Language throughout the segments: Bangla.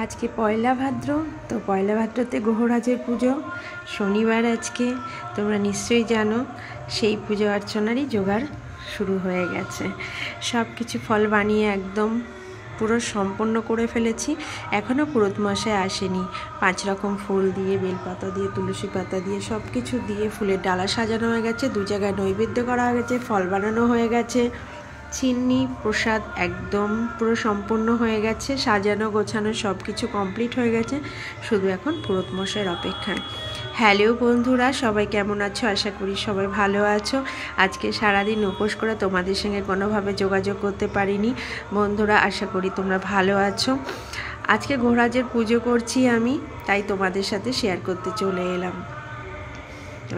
আজকে পয়লা ভাদ্র, তো পয়লা ভাদ্রতে গ্রহরাজের পুজো শনিবার আজকে। তোমরা নিশ্চয়ই জানো সেই পুজো অর্চনারই জোগাড় শুরু হয়ে গেছে। সব কিছু ফল বানিয়ে একদম পুরো সম্পন্ন করে ফেলেছি। এখনও পুরোহিত মশাই আসেনি। 5 রকম ফুল দিয়ে, বেলপাতা দিয়ে, তুলসী পাতা দিয়ে সব কিছু দিয়ে ফুলের ডালা সাজানো হয়ে গেছে। 2 জায়গায় নৈবেদ্য করা হয়ে গেছে, ফল বানানো হয়ে গেছে, চিন্নি প্রসাদ একদম পুরো সম্পূর্ণ হয়ে গেছে, সাজানো গোছানো সব কিছু কমপ্লিট হয়ে গেছে। শুধু এখন পুরোহিত মশাইয়ের অপেক্ষায়। হ্যালো বন্ধুরা, সবাই কেমন আছো? আশা করি সবাই ভালো আছো। আজকে সারাদিন উপোস করে তোমাদের সঙ্গে কোনোভাবে যোগাযোগ করতে পারিনি। বন্ধুরা, আশা করি তোমরা ভালো আছো। আজকে গ্রহরাজের পুজো করছি আমি, তাই তোমাদের সাথে শেয়ার করতে চলে এলাম।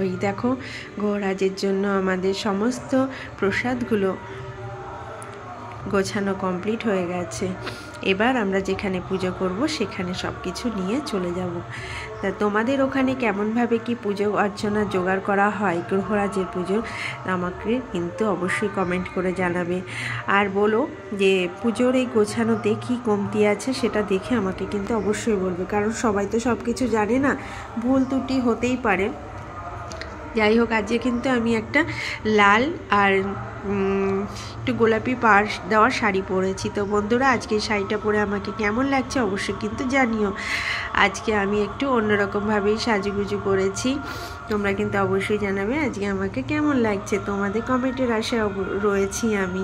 ওই দেখো, গ্রহরাজের জন্য আমাদের সমস্ত প্রসাদগুলো গোছানো কমপ্লিট হয়ে গেছে। এবার আমরা যেখানে পুজো করব সেখানে সব কিছু নিয়ে চলে যাব। তা তোমাদের ওখানে কেমনভাবে কি পুজো অর্চনা জোগাড় করা হয় গ্রহরাজের পুজো, আমাকে কিন্তু অবশ্যই কমেন্ট করে জানাবে। আর বলো যে পুজোর এই গোছানোতে কী কমতি আছে সেটা দেখে আমাকে কিন্তু অবশ্যই বলবে, কারণ সবাই তো সব কিছু জানে না, ভুল ত্রুটি হতেই পারে। যাই হোক, আজকে কিন্তু আমি একটা লাল আর একটু গোলাপি পাড় দেওয়া শাড়ি পরেছি। তো বন্ধুরা, আজকে শাড়িটা পরে আমাকে কেমন লাগছে অবশ্যই কিন্তু জানিও। আজকে আমি একটু অন্যরকমভাবেই সাজুগুজু করেছি, তোমরা কিন্তু অবশ্যই জানাবে আজকে আমাকে কেমন লাগছে। তোমাদের কমেন্টের আশায় রয়েছি আমি।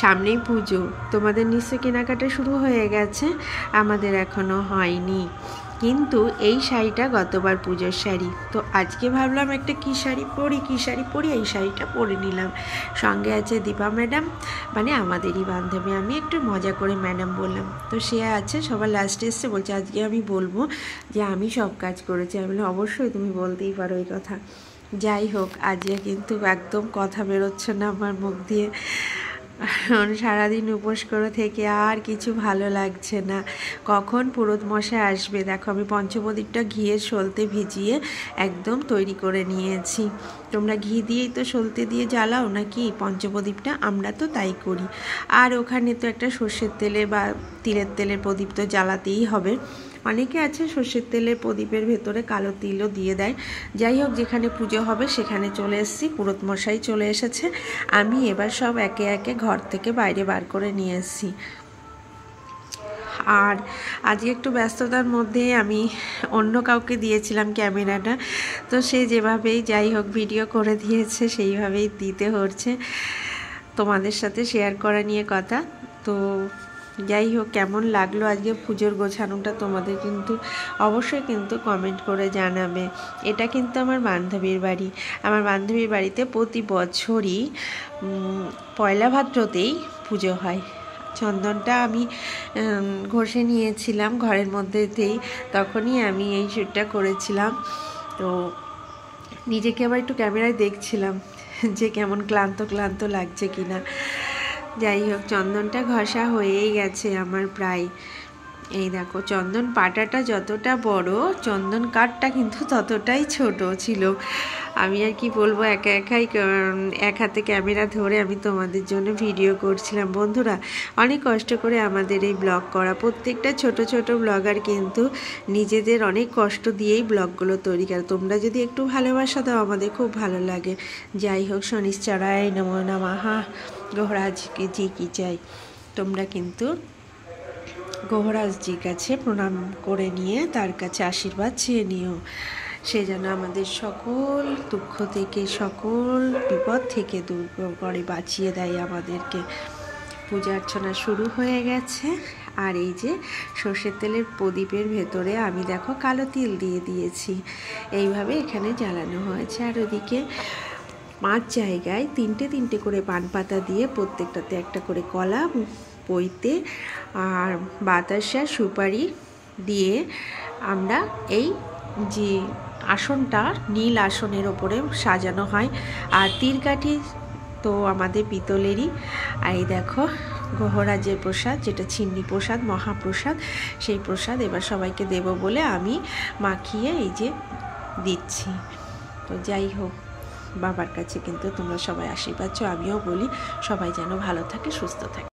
সামনেই পুজো, তোমাদের নিশ্চয় কেনাকাটা শুরু হয়ে গেছে, আমাদের এখনও হয়নি। কিন্তু এই শাড়িটা গতবার পুজোর শাড়ি, তো আজকে ভাবলাম একটা কী শাড়ি পরি, এই শাড়িটা পরে নিলাম। সঙ্গে আছে দীপা ম্যাডাম, মানে আমাদেরই বান্ধবী, আমি একটু মজা করে ম্যাডাম বললাম। তো সে আছে, সবার লাস্টে এসছে, বলছে আজকে আমি বলবো যে আমি সব কাজ করেছি। আমি বললাম অবশ্যই তুমি বলতেই পারো এই কথা। যাই হোক, আজকে কিন্তু একদম কথা বেরোচ্ছে না আমার মুখ দিয়ে। সারাদিন উপোস করে থেকে আর কিছু ভালো লাগছে না। কখন পুরোহিত মশাই আসবে। দেখো, আমি পঞ্চপ্রদীপটা ঘিয়ের সলতে ভিজিয়ে একদম তৈরি করে নিয়েছি। তোমরা ঘি দিয়েই তো সলতে দিয়ে জ্বালাও নাকি পঞ্চপ্রদীপটা? আমরা তো তাই করি। আর ওখানে তো একটা সর্ষের তেলে বা তিলের তেলের প্রদীপ তো জ্বালাতেই হবে। অনেকে আছে সর্ষের তেলের প্রদীপের ভেতরে কালো তিলও দিয়ে দেয়। যাই হোক, যেখানে পুজো হবে সেখানে চলে এসেছি, পুরোহিত মশাই চলে এসেছে। আমি এবার সব একে একে ঘর থেকে বাইরে বার করে নিয়ে এসেছি। আর আজকে একটু ব্যস্ততার মধ্যে আমি অন্য কাউকে দিয়েছিলাম ক্যামেরাটা, তো সে যেভাবেই যাই হোক ভিডিও করে দিয়েছে সেইভাবেই দিতে হচ্ছে। তোমাদের সাথে শেয়ার করা নিয়ে কথা। তো যাই হোক, কেমন লাগলো আজকে পুজোর গোছানোটা তোমাদের কিন্তু অবশ্যই কিন্তু কমেন্ট করে জানাবে। এটা কিন্তু আমার বান্ধবীর বাড়ি। আমার বান্ধবীর বাড়িতে প্রতি বছরই পয়লা ভাদ্রতেই পুজো হয়। চন্দনটা আমি ঘষে নিয়েছিলাম ঘরের মধ্যেতেই, তখনই আমি এই শ্যুটটা করেছিলাম। তো নিজেকে আবার একটু ক্যামেরায় দেখছিলাম যে কেমন ক্লান্ত ক্লান্ত লাগছে কিনা। যাই হোক, চন্দনটা ঘষা হয়েই গেছে আমার প্রায়। এই দেখো, চন্দন পাটাটা যতটা বড়, চন্দন কাঠটা কিন্তু ততটাই ছোট ছিল। আমি আর কি বলবো, এক হাতে ক্যামেরা ধরে আমি তোমাদের জন্য ভিডিও করছিলাম। বন্ধুরা, অনেক কষ্ট করে আমাদের এই ব্লগ করা, প্রত্যেকটা ছোট ছোট ব্লগার কিন্তু নিজেদের অনেক কষ্ট দিয়েই ব্লগগুলো তৈরি করে। তোমরা যদি একটু ভালোবাসা দাও আমাদের খুব ভালো লাগে। যাই হোক, শনিশ্চরায় নমো নমঃ, গ্রহরাজকে জি কি চাই। তোমরা কিন্তু গ্রহরাজজির কাছে প্রণাম করে নিয়ে তার কাছে আশীর্বাদ চেয়ে নিও, সে যেন আমাদের সকল দুঃখ থেকে, সকল বিপদ থেকে দূর করে বাঁচিয়ে দেয় আমাদেরকে। পূজা অর্চনা শুরু হয়ে গেছে। আর এই যে সর্ষের তেলের প্রদীপের ভেতরে আমি দেখো কালো তিল দিয়ে দিয়েছি, এইভাবে এখানে জ্বালানো হয়েছে। আর ওদিকে 5 জায়গায় 3টে করে পান পাতা দিয়ে, প্রত্যেকটাতে একটা করে কলা, পৈতে আর বাতাসা সুপারি দিয়ে আমরা এই যে আসনটা নীল আসনের ওপরে সাজানো হয়। আর তীরকাঠি তো আমাদের পিতলেরই। আর এই দেখো গ্রহরাজের প্রসাদ, যেটা চিন্নি প্রসাদ, মহাপ্রসাদ, সেই প্রসাদ এবার সবাইকে দেব বলে আমি মাখিয়ে এই যে দিচ্ছি। তো যাই হোক, বাবার কাছে কিন্তু তোমরা সবাই আশীর্বাদ চাও। আমিও বলি সবাই যেন ভালো থাকে, সুস্থ থাকে।